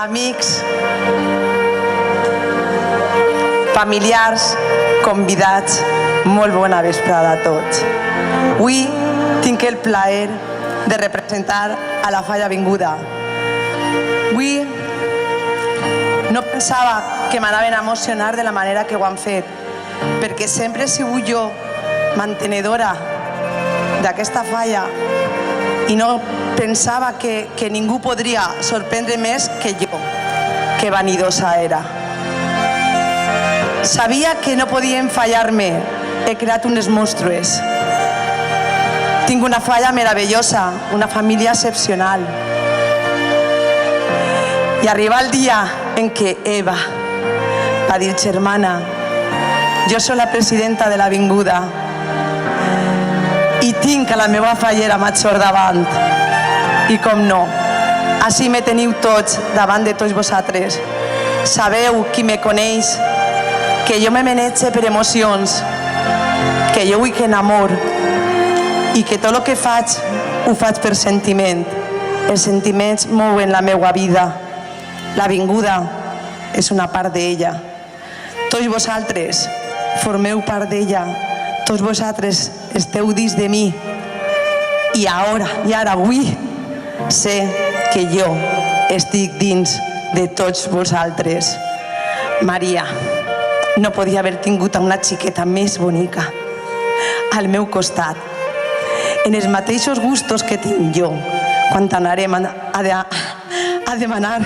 amics, familiars, convidats, molt bona vesprada a tots. Avui tinc el plaer de representar a la Falla Avinguda. Avui no pensava que m'anaven a emocionar de la manera que ho han fet, perquè sempre he sigut jo mantenedora d'aquesta falla i no pensava que ningú podria sorprendre més que jo, que vanidosa era. Sabia que no podien fallar-me, he creat unes monstrues. Tinc una falla meravellosa, una família excepcional. I arriba el dia en què Eva va dir: germana, jo soc la presidenta de l'Avinguda i tinc a la meva fallera major davant. I com no, així me teniu tots davant de tots vosaltres. Sabeu, qui me coneix, que jo me manege per emocions, que jo vull que enamor i que tot el que faig ho faig per sentiment. Els sentiments mouen la meva vida. L'Avinguda és una part d'ella. Tots vosaltres formeu part d'ella. Tots vosaltres esteu dins de mi. I ara avui sé que jo estic dins de tots vosaltres. Maria, no podia haver tingut una xiqueta més bonica al meu costat, en els mateixos gustos que tinc jo quan anarem a demanar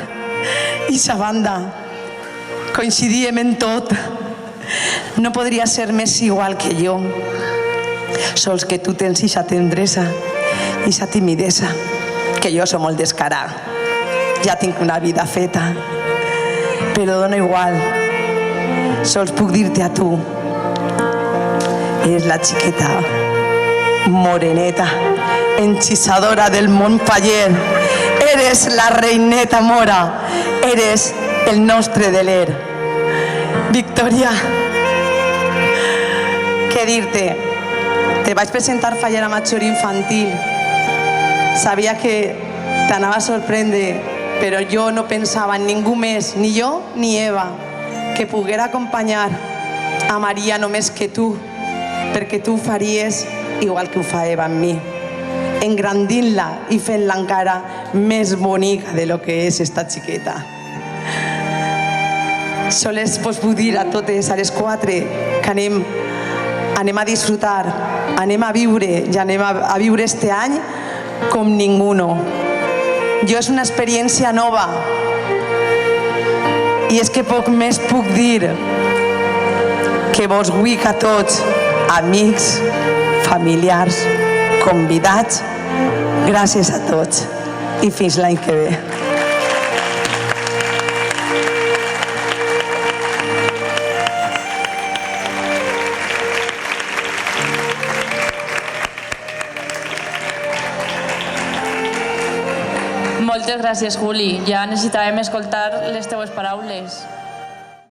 ixa banda. Coincidíem en tot. No podria ser més igual que jo. Sols que tu tens ixa tendresa, ixa timidesa, que jo soc molt descarat. Ja tinc una vida feta, però dona igual. Sols puc dir-te a tu: eres la xiqueta moreneta, enxissadora del Montpaller. Eres la reineta mora, eres el nostre deler. Victòria, què dir-te? Te vaig presentar fallera major infantil. Sabia que t'anava a sorprendre, però jo no pensava en ningú més, ni jo ni Eva, que poguera acompanyar a Maria només que tu, perquè tu ho faries igual que ho fa Eva amb mi, engrandint-la i fent-la encara més bonica de lo que és esta xiqueta. Sols vos puc dir a totes, a les quatre, que anem a disfrutar, anem a viure i anem a viure este any com ninguno. Jo és una experiència nova i és que poc més puc dir que vos vull a tots, amics, familiars, convidats, gràcies a tots i fins l'any que ve. Moltes gràcies, Juli. Ja necessitàvem escoltar les teues paraules.